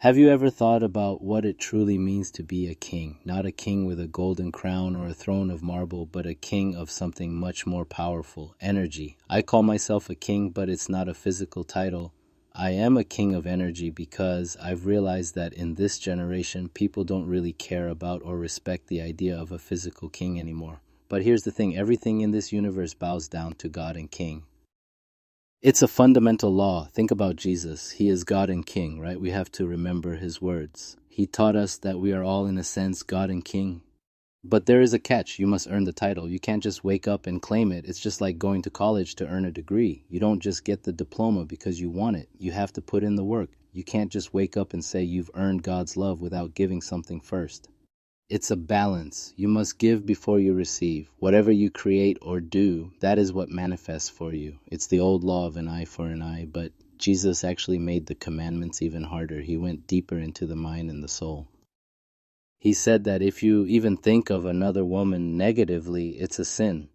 Have you ever thought about what it truly means to be a king? Not a king with a golden crown or a throne of marble, but a king of something much more powerful, energy. I call myself a king, but it's not a physical title. I am a king of energy because I've realized that in this generation, people don't really care about or respect the idea of a physical king anymore. But here's the thing, everything in this universe bows down to God and King. It's a fundamental law. Think about Jesus. He is God and King, right? We have to remember his words. He taught us that we are all, in a sense, God and King. But there is a catch. You must earn the title. You can't just wake up and claim it. It's just like going to college to earn a degree. You don't just get the diploma because you want it. You have to put in the work. You can't just wake up and say you've earned God's love without giving something first. It's a balance. You must give before you receive. Whatever you create or do, that is what manifests for you. It's the old law of an eye for an eye, but Jesus actually made the commandments even harder. He went deeper into the mind and the soul. He said that if you even think of another woman negatively, it's a sin.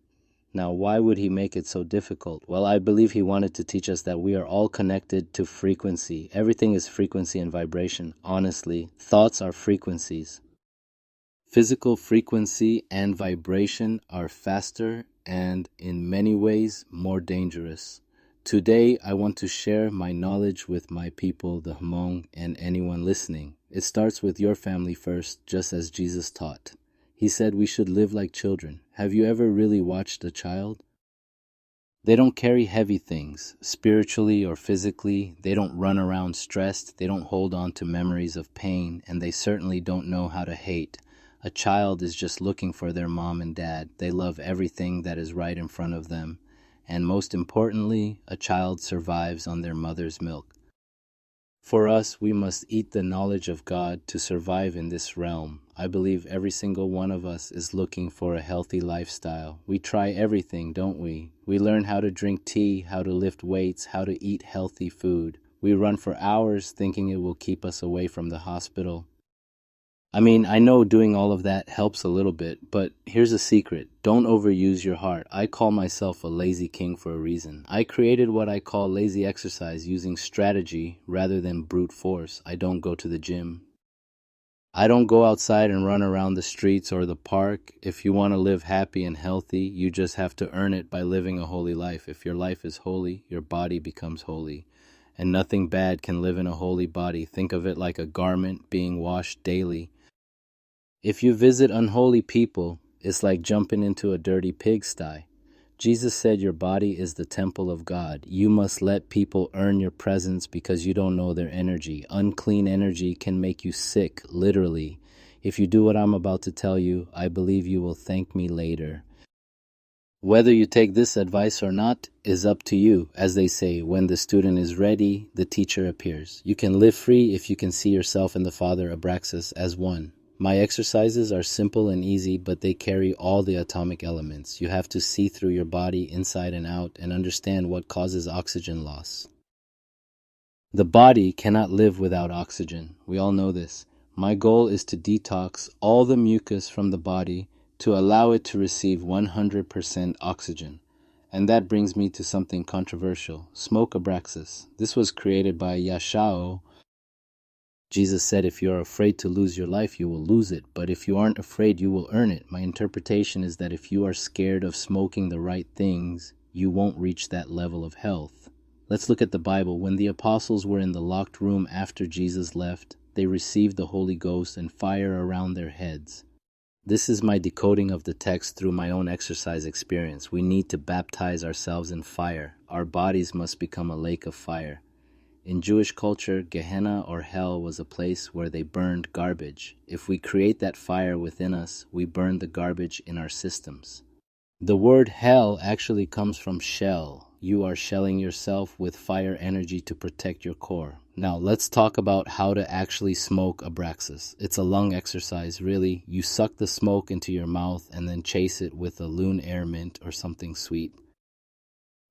Now, why would he make it so difficult? Well, I believe he wanted to teach us that we are all connected to frequency. Everything is frequency and vibration. Honestly, thoughts are frequencies. Physical frequency and vibration are faster and, in many ways, more dangerous. Today, I want to share my knowledge with my people, the Hmong, and anyone listening. It starts with your family first, just as Jesus taught. He said we should live like children. Have you ever really watched a child? They don't carry heavy things, spiritually or physically. They don't run around stressed. They don't hold on to memories of pain, and they certainly don't know how to hate. A child is just looking for their mom and dad. They love everything that is right in front of them. And most importantly, a child survives on their mother's milk. For us, we must eat the knowledge of God to survive in this realm. I believe every single one of us is looking for a healthy lifestyle. We try everything, don't we? We learn how to drink tea, how to lift weights, how to eat healthy food. We run for hours thinking it will keep us away from the hospital. I know doing all of that helps a little bit, but here's a secret. Don't overuse your heart. I call myself a lazy king for a reason. I created what I call lazy exercise using strategy rather than brute force. I don't go to the gym. I don't go outside and run around the streets or the park. If you want to live happy and healthy, you just have to earn it by living a holy life. If your life is holy, your body becomes holy. And nothing bad can live in a holy body. Think of it like a garment being washed daily. If you visit unholy people, it's like jumping into a dirty pigsty. Jesus said your body is the temple of God. You must let people earn your presence because you don't know their energy. Unclean energy can make you sick, literally. If you do what I'm about to tell you, I believe you will thank me later. Whether you take this advice or not is up to you. As they say, when the student is ready, the teacher appears. You can live free if you can see yourself and the Father Abraxas as one. My exercises are simple and easy, but they carry all the atomic elements. You have to see through your body inside and out and understand what causes oxygen loss. The body cannot live without oxygen. We all know this. My goal is to detox all the mucus from the body to allow it to receive 100% oxygen. And that brings me to something controversial. Smoke Abraxas. This was created by Yahshao. Jesus said if you're afraid to lose your life, you will lose it. But if you aren't afraid, you will earn it. My interpretation is that if you are scared of smoking the right things, you won't reach that level of health. Let's look at the Bible. When the apostles were in the locked room after Jesus left, they received the Holy Ghost and fire around their heads. This is my decoding of the text through my own exercise experience. We need to baptize ourselves in fire. Our bodies must become a lake of fire. In Jewish culture, Gehenna or hell was a place where they burned garbage. If we create that fire within us, we burn the garbage in our systems. The word hell actually comes from shell. You are shelling yourself with fire energy to protect your core. Now, let's talk about how to actually smoke Abraxas. It's a lung exercise, really. You suck the smoke into your mouth and then chase it with a loon air mint or something sweet.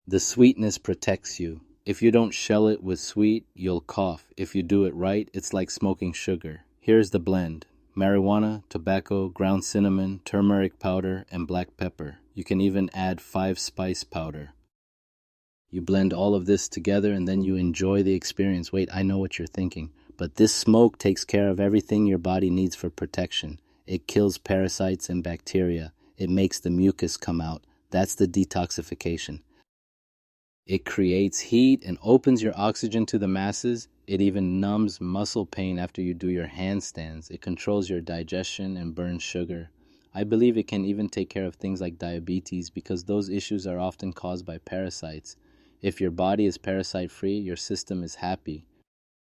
The sweetness protects you. If you don't shell it with sweet, you'll cough. If you do it right, it's like smoking sugar. Here's the blend. Marijuana, tobacco, ground cinnamon, turmeric powder, and black pepper. You can even add 5-spice powder. You blend all of this together and then you enjoy the experience. Wait, I know what you're thinking. But this smoke takes care of everything your body needs for protection. It kills parasites and bacteria. It makes the mucus come out. That's the detoxification. It creates heat and opens your oxygen to the masses. It even numbs muscle pain after you do your handstands. It controls your digestion and burns sugar. I believe it can even take care of things like diabetes because those issues are often caused by parasites. If your body is parasite-free, your system is happy.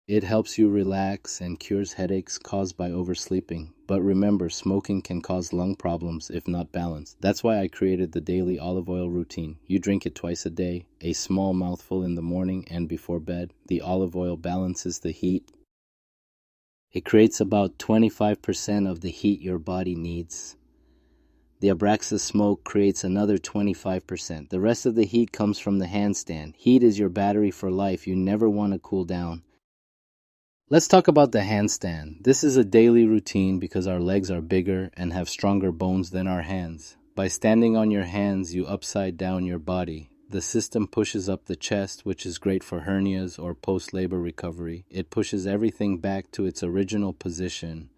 It helps you relax and cures headaches caused by oversleeping. But remember, smoking can cause lung problems if not balanced. That's why I created the daily olive oil routine. You drink it twice a day, a small mouthful in the morning and before bed. The olive oil balances the heat. It creates about 25% of the heat your body needs. The Abraxas smoke creates another 25%. The rest of the heat comes from the handstand. Heat is your battery for life. You never want to cool down. Let's talk about the handstand. This is a daily routine because our legs are bigger and have stronger bones than our hands. By standing on your hands, you upside down your body. The system pushes up the chest, which is great for hernias or post-labor recovery. It pushes everything back to its original position.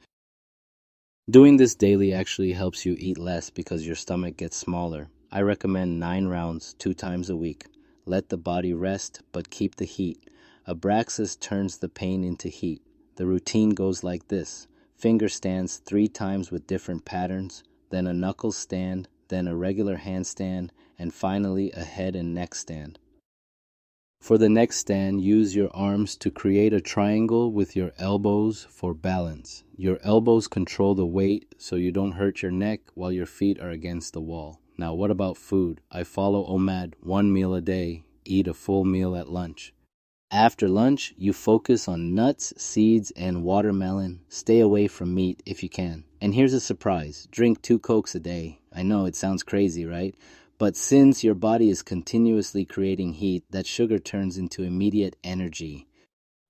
Doing this daily actually helps you eat less because your stomach gets smaller. I recommend 9 rounds 2 times a week. Let the body rest, but keep the heat. Abraxas turns the pain into heat. The routine goes like this. Finger stands 3 times with different patterns, then a knuckle stand, then a regular handstand, and finally a head and neck stand. For the next stand, use your arms to create a triangle with your elbows for balance. Your elbows control the weight so you don't hurt your neck while your feet are against the wall. Now, what about food? I follow OMAD, 1 meal a day, eat a full meal at lunch. After lunch, you focus on nuts, seeds, and watermelon. Stay away from meat if you can. And here's a surprise. Drink 2 Cokes a day. I know it sounds crazy, right? But since your body is continuously creating heat, that sugar turns into immediate energy.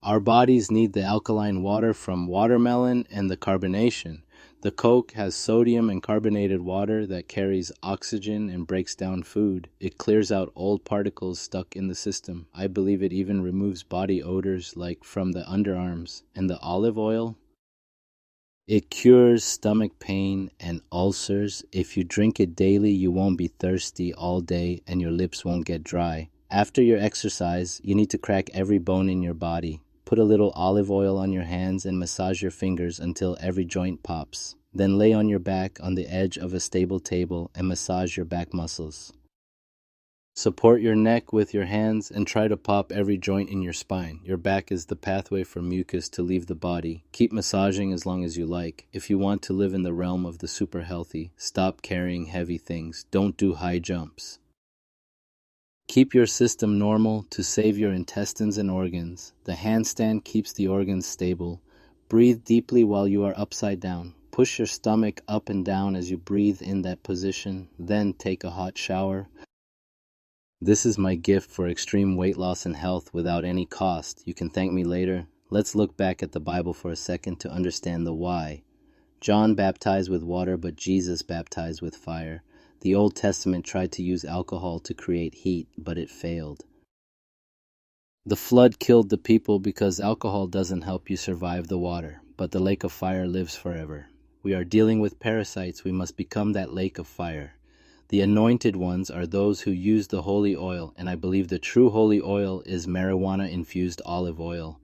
Our bodies need the alkaline water from watermelon and the carbonation. The Coke has sodium and carbonated water that carries oxygen and breaks down food. It clears out old particles stuck in the system. I believe it even removes body odors like from the underarms. And the olive oil? It cures stomach pain and ulcers. If you drink it daily, you won't be thirsty all day and your lips won't get dry. After your exercise, you need to crack every bone in your body. Put a little olive oil on your hands and massage your fingers until every joint pops. Then lay on your back on the edge of a stable table and massage your back muscles. Support your neck with your hands and try to pop every joint in your spine. Your back is the pathway for mucus to leave the body. Keep massaging as long as you like. If you want to live in the realm of the super healthy, stop carrying heavy things. Don't do high jumps. Keep your system normal to save your intestines and organs. The handstand keeps the organs stable. Breathe deeply while you are upside down. Push your stomach up and down as you breathe in that position. Then take a hot shower. This is my gift for extreme weight loss and health without any cost. You can thank me later. Let's look back at the Bible for a second to understand the why. John baptized with water, but Jesus baptized with fire. The Old Testament tried to use alcohol to create heat, but it failed. The flood killed the people because alcohol doesn't help you survive the water, but the lake of fire lives forever. We are dealing with parasites. We must become that lake of fire. The anointed ones are those who use the holy oil, and I believe the true holy oil is marijuana-infused olive oil.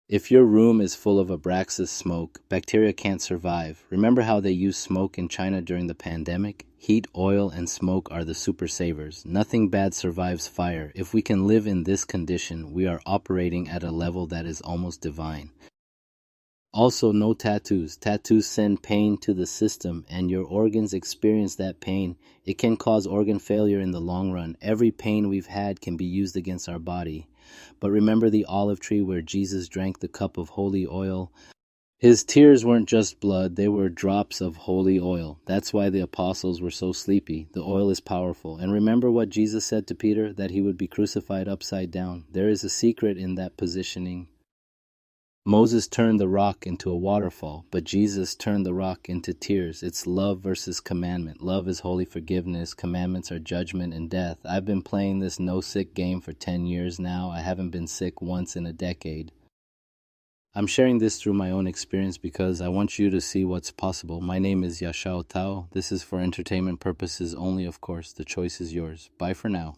If your room is full of Abraxas smoke, bacteria can't survive. Remember how they used smoke in China during the pandemic? Heat, oil, and smoke are the super savers. Nothing bad survives fire. If we can live in this condition, we are operating at a level that is almost divine. Also, no tattoos. Tattoos send pain to the system, and your organs experience that pain. It can cause organ failure in the long run. Every pain we've had can be used against our body. But remember the olive tree where Jesus drank the cup of holy oil? His tears weren't just blood, they were drops of holy oil. That's why the apostles were so sleepy. The oil is powerful. And remember what Jesus said to Peter, that he would be crucified upside down. There is a secret in that positioning. Moses turned the rock into a waterfall, but Jesus turned the rock into tears. It's love versus commandment. Love is holy forgiveness. Commandments are judgment and death. I've been playing this no-sick game for 10 years now. I haven't been sick once in a decade. I'm sharing this through my own experience because I want you to see what's possible. My name is Yahshao. This is for entertainment purposes only, of course. The choice is yours. Bye for now.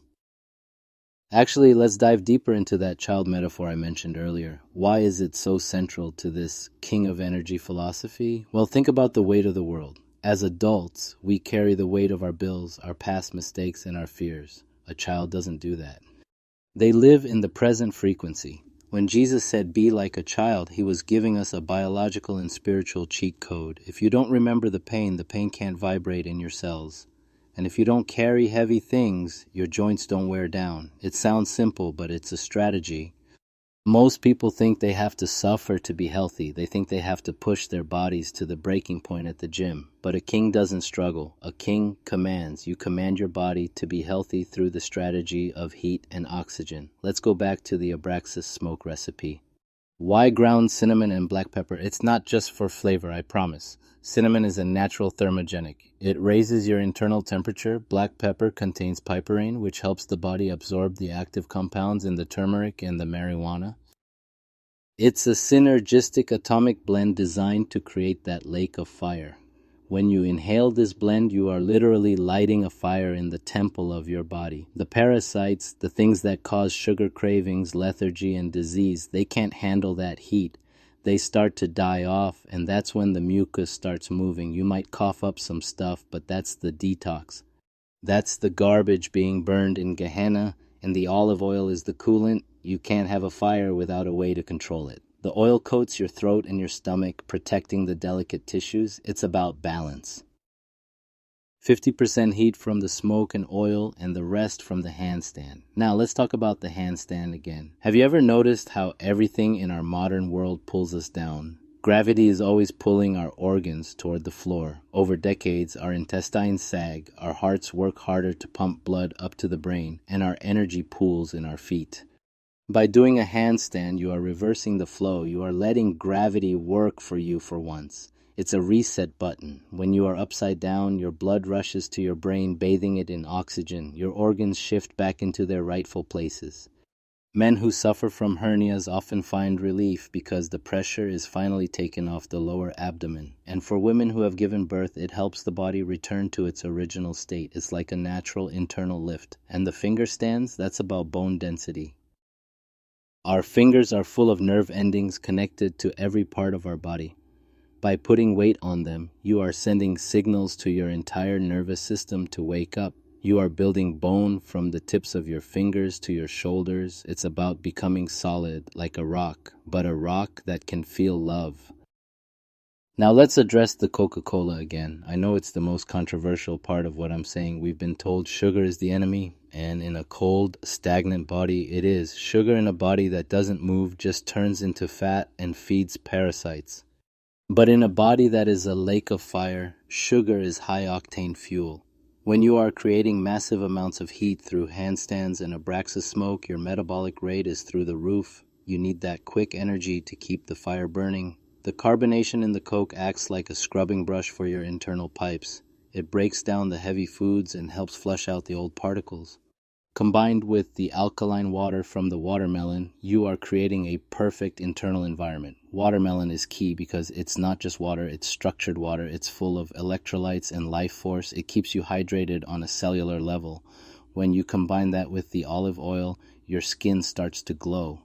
Actually, let's dive deeper into that child metaphor I mentioned earlier. Why is it so central to this king of energy philosophy? Well, think about the weight of the world. As adults, we carry the weight of our bills, our past mistakes, and our fears. A child doesn't do that. They live in the present frequency. When Jesus said, "Be like a child," he was giving us a biological and spiritual cheat code. If you don't remember the pain can't vibrate in your cells. And if you don't carry heavy things, your joints don't wear down. It sounds simple, but it's a strategy. Most people think they have to suffer to be healthy. They think they have to push their bodies to the breaking point at the gym. But a king doesn't struggle. A king commands. You command your body to be healthy through the strategy of heat and oxygen. Let's go back to the Abraxas smoke recipe. Why ground cinnamon and black pepper? It's not just for flavor, I promise. Cinnamon is a natural thermogenic. It raises your internal temperature. Black pepper contains piperine, which helps the body absorb the active compounds in the turmeric and the marijuana. It's a synergistic atomic blend designed to create that lake of fire. When you inhale this blend, you are literally lighting a fire in the temple of your body. The parasites, the things that cause sugar cravings, lethargy, and disease, they can't handle that heat. They start to die off, and that's when the mucus starts moving. You might cough up some stuff, but that's the detox. That's the garbage being burned in Gehenna, and the olive oil is the coolant. You can't have a fire without a way to control it. The oil coats your throat and your stomach, protecting the delicate tissues. It's about balance. 50% heat from the smoke and oil, and the rest from the handstand. Now let's talk about the handstand again. Have you ever noticed how everything in our modern world pulls us down? Gravity is always pulling our organs toward the floor. Over decades, our intestines sag, our hearts work harder to pump blood up to the brain, and our energy pools in our feet. By doing a handstand, you are reversing the flow. You are letting gravity work for you for once. It's a reset button. When you are upside down, your blood rushes to your brain, bathing it in oxygen. Your organs shift back into their rightful places. Men who suffer from hernias often find relief because the pressure is finally taken off the lower abdomen. And for women who have given birth, it helps the body return to its original state. It's like a natural internal lift. And the finger stands, that's about bone density. Our fingers are full of nerve endings connected to every part of our body. By putting weight on them, you are sending signals to your entire nervous system to wake up. You are building bone from the tips of your fingers to your shoulders. It's about becoming solid like a rock, but a rock that can feel love. Now let's address the Coca-Cola again. I know it's the most controversial part of what I'm saying. We've been told sugar is the enemy, and in a cold, stagnant body, it is. Sugar in a body that doesn't move just turns into fat and feeds parasites. But in a body that is a lake of fire, sugar is high-octane fuel. When you are creating massive amounts of heat through handstands and Abraxas smoke, your metabolic rate is through the roof. You need that quick energy to keep the fire burning. The carbonation in the Coke acts like a scrubbing brush for your internal pipes. It breaks down the heavy foods and helps flush out the old particles. Combined with the alkaline water from the watermelon, you are creating a perfect internal environment. Watermelon is key because it's not just water, it's structured water. It's full of electrolytes and life force. It keeps you hydrated on a cellular level. When you combine that with the olive oil, your skin starts to glow.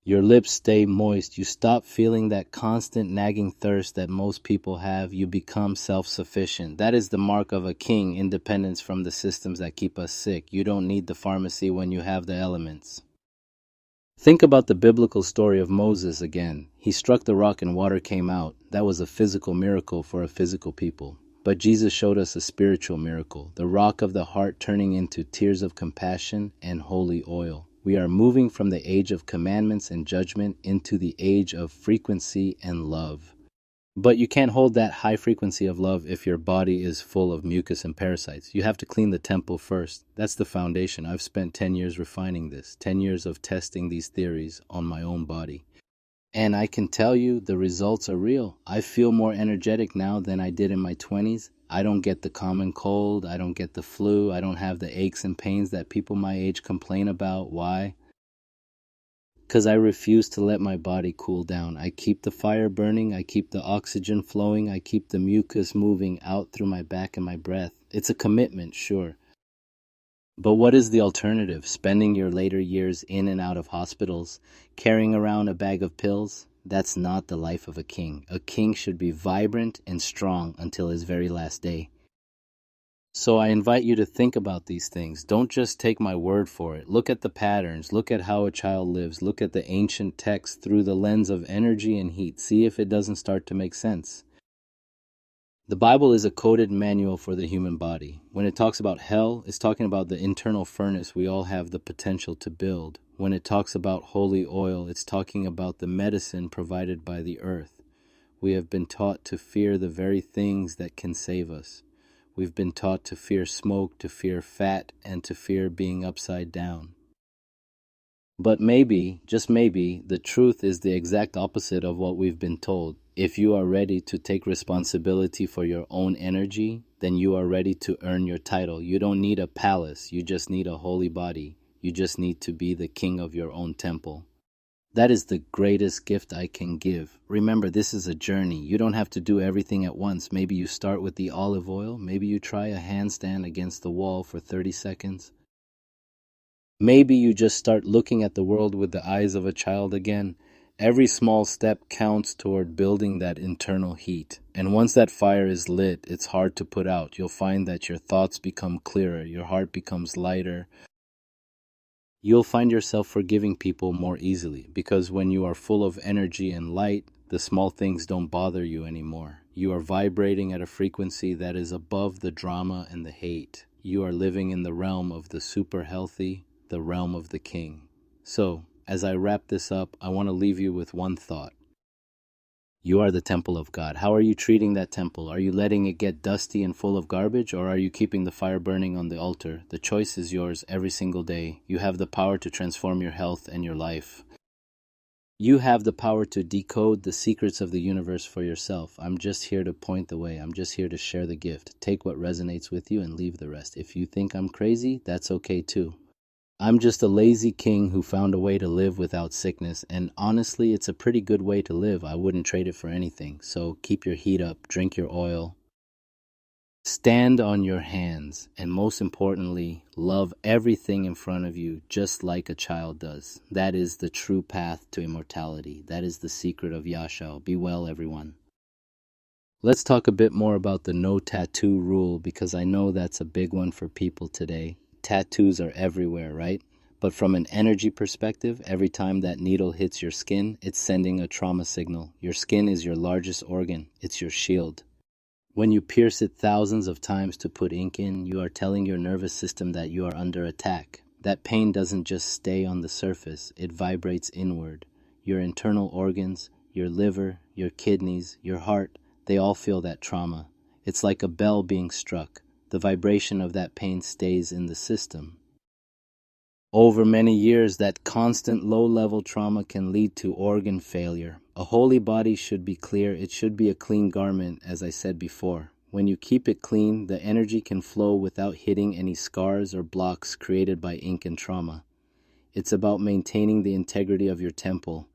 Your lips stay moist. You stop feeling that constant nagging thirst that most people have. You become self-sufficient. That is the mark of a king, independence from the systems that keep us sick. You don't need the pharmacy when you have the elements. Think about the biblical story of Moses again. He struck the rock and water came out. That was a physical miracle for a physical people. But Jesus showed us a spiritual miracle, the rock of the heart turning into tears of compassion and holy oil. We are moving from the age of commandments and judgment into the age of frequency and love. But you can't hold that high frequency of love if your body is full of mucus and parasites. You have to clean the temple first. That's the foundation. I've spent 10 years refining this, 10 years of testing these theories on my own body. And I can tell you the results are real. I feel more energetic now than I did in my 20s. I don't get the common cold. I don't get the flu. I don't have the aches and pains that people my age complain about. Why? Because I refuse to let my body cool down. I keep the fire burning. I keep the oxygen flowing. I keep the mucus moving out through my back and my breath. It's a commitment, sure. But what is the alternative? Spending your later years in and out of hospitals, carrying around a bag of pills? That's not the life of a king. A king should be vibrant and strong until his very last day. So I invite you to think about these things. Don't just take my word for it. Look at the patterns. Look at how a child lives. Look at the ancient text through the lens of energy and heat. See if it doesn't start to make sense. The Bible is a coded manual for the human body. When it talks about hell, it's talking about the internal furnace we all have the potential to build. When it talks about holy oil, it's talking about the medicine provided by the earth. We have been taught to fear the very things that can save us. We've been taught to fear smoke, to fear fat, and to fear being upside down. But maybe, just maybe, the truth is the exact opposite of what we've been told. If you are ready to take responsibility for your own energy, then you are ready to earn your title. You don't need a palace, you just need a holy body. You just need to be the king of your own temple. That is the greatest gift I can give. Remember, this is a journey. You don't have to do everything at once. Maybe you start with the olive oil. Maybe you try a handstand against the wall for 30 seconds. Maybe you just start looking at the world with the eyes of a child again. Every small step counts toward building that internal heat. And once that fire is lit, it's hard to put out. You'll find that your thoughts become clearer, your heart becomes lighter. You'll find yourself forgiving people more easily, because when you are full of energy and light, the small things don't bother you anymore. You are vibrating at a frequency that is above the drama and the hate. You are living in the realm of the super healthy, the realm of the king. So, as I wrap this up, I want to leave you with one thought. You are the temple of God. How are you treating that temple? Are you letting it get dusty and full of garbage, or are you keeping the fire burning on the altar? The choice is yours every single day. You have the power to transform your health and your life. You have the power to decode the secrets of the universe for yourself. I'm just here to point the way. I'm just here to share the gift. Take what resonates with you and leave the rest. If you think I'm crazy, that's okay too. I'm just a lazy king who found a way to live without sickness, and honestly, it's a pretty good way to live. I wouldn't trade it for anything. So keep your heat up, drink your oil, stand on your hands, and most importantly, love everything in front of you just like a child does. That is the true path to immortality. That is the secret of Yahshao. Be well, everyone. Let's talk a bit more about the no tattoo rule, because I know that's a big one for people today. Tattoos are everywhere, right? But from an energy perspective, every time that needle hits your skin, it's sending a trauma signal. Your skin is your largest organ. It's your shield. When you pierce it thousands of times to put ink in, you are telling your nervous system that you are under attack. That pain doesn't just stay on the surface, it vibrates inward. Your internal organs, your liver, your kidneys, your heart, they all feel that trauma. It's like a bell being struck. The vibration of that pain stays in the system. Over many years, that constant low-level trauma can lead to organ failure. A holy body should be clear. It should be a clean garment, as I said before. When you keep it clean, the energy can flow without hitting any scars or blocks created by ink and trauma. It's about maintaining the integrity of your temple.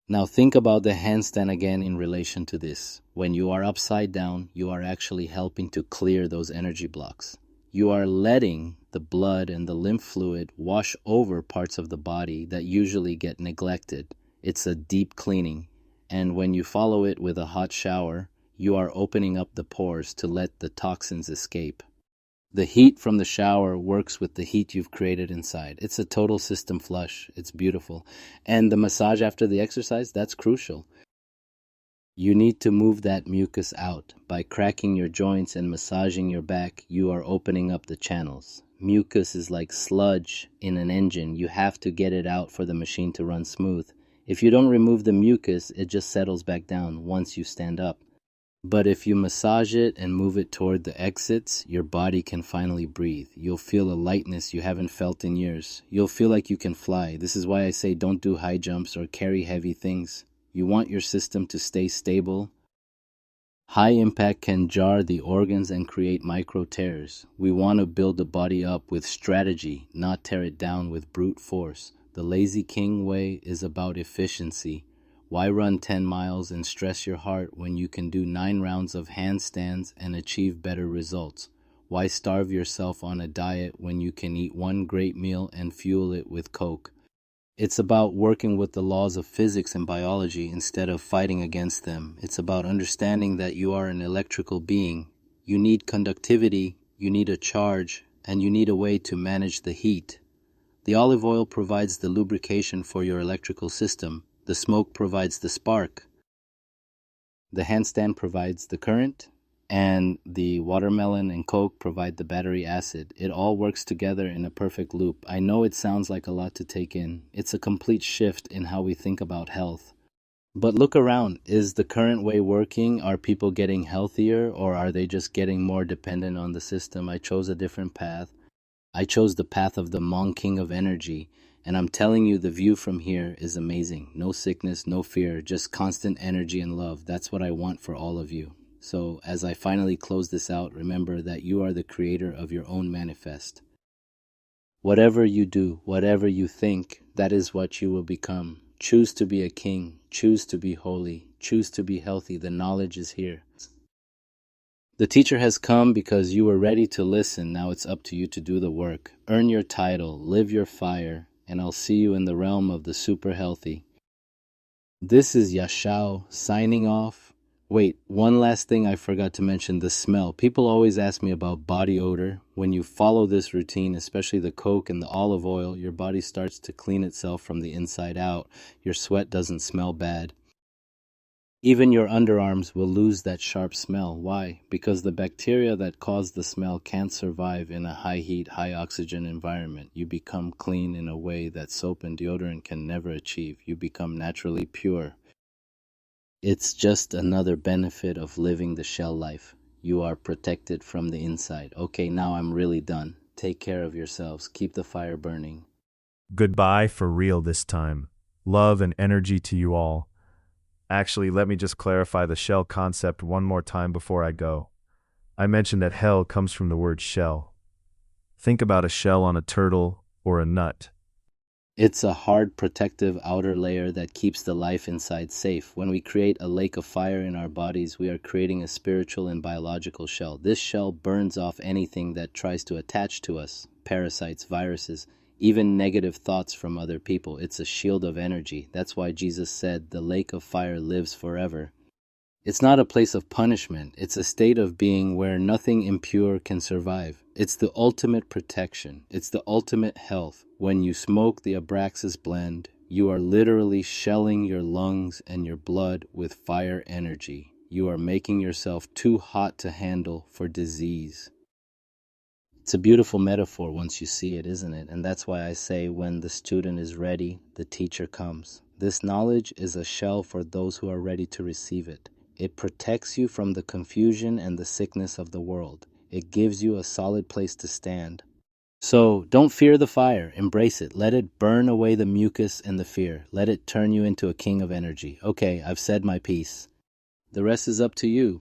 Now think about the handstand again in relation to this. When you are upside down, you are actually helping to clear those energy blocks. You are letting the blood and the lymph fluid wash over parts of the body that usually get neglected. It's a deep cleaning. And when you follow it with a hot shower, you are opening up the pores to let the toxins escape. The heat from the shower works with the heat you've created inside. It's a total system flush. It's beautiful. And the massage after the exercise, that's crucial. You need to move that mucus out. By cracking your joints and massaging your back, you are opening up the channels. Mucus is like sludge in an engine. You have to get it out for the machine to run smooth. If you don't remove the mucus, it just settles back down once you stand up. But if you massage it and move it toward the exits, your body can finally breathe. You'll feel a lightness you haven't felt in years. You'll feel like you can fly. This is why I say don't do high jumps or carry heavy things. You want your system to stay stable. High impact can jar the organs and create micro tears. We want to build the body up with strategy, not tear it down with brute force. The lazy king way is about efficiency. Why run 10 miles and stress your heart when you can do 9 rounds of handstands and achieve better results? Why starve yourself on a diet when you can eat one great meal and fuel it with Coke? It's about working with the laws of physics and biology instead of fighting against them. It's about understanding that you are an electrical being. You need conductivity, you need a charge, and you need a way to manage the heat. The olive oil provides the lubrication for your electrical system. The smoke provides the spark. The handstand provides the current. And the watermelon and Coke provide the battery acid. It all works together in a perfect loop. I know it sounds like a lot to take in. It's a complete shift in how we think about health. But look around. Is the current way working? Are people getting healthier, or are they just getting more dependent on the system? I chose a different path. I chose the path of the Hmong King of Energy. And I'm telling you, the view from here is amazing. No sickness, no fear, just constant energy and love. That's what I want for all of you. So, as I finally close this out, remember that you are the creator of your own manifest. Whatever you do, whatever you think, that is what you will become. Choose to be a king. Choose to be holy. Choose to be healthy. The knowledge is here. The teacher has come because you were ready to listen. Now it's up to you to do the work. Earn your title. Live your fire. And I'll see you in the realm of the super healthy. This is Yahshao signing off. Wait, one last thing I forgot to mention, the smell. People always ask me about body odor. When you follow this routine, especially the Coke and the olive oil, your body starts to clean itself from the inside out. Your sweat doesn't smell bad. Even your underarms will lose that sharp smell. Why? Because the bacteria that cause the smell can't survive in a high heat, high oxygen environment. You become clean in a way that soap and deodorant can never achieve. You become naturally pure. It's just another benefit of living the shell life. You are protected from the inside. Okay, now I'm really done. Take care of yourselves. Keep the fire burning. Goodbye for real this time. Love and energy to you all. Actually, let me just clarify the shell concept one more time before I go. I mentioned that hell comes from the word shell. Think about a shell on a turtle or a nut. It's a hard, protective outer layer that keeps the life inside safe. When we create a lake of fire in our bodies, we are creating a spiritual and biological shell. This shell burns off anything that tries to attach to us, parasites, viruses, even negative thoughts from other people. It's a shield of energy. That's why Jesus said the lake of fire lives forever. It's not a place of punishment. It's a state of being where nothing impure can survive. It's the ultimate protection. It's the ultimate health. When you smoke the Abraxas blend, you are literally shelling your lungs and your blood with fire energy. You are making yourself too hot to handle for disease. It's a beautiful metaphor once you see it, isn't it? And that's why I say when the student is ready, the teacher comes. This knowledge is a shell for those who are ready to receive it. It protects you from the confusion and the sickness of the world. It gives you a solid place to stand. So don't fear the fire. Embrace it. Let it burn away the mucus and the fear. Let it turn you into a king of energy. Okay, I've said my piece. The rest is up to you.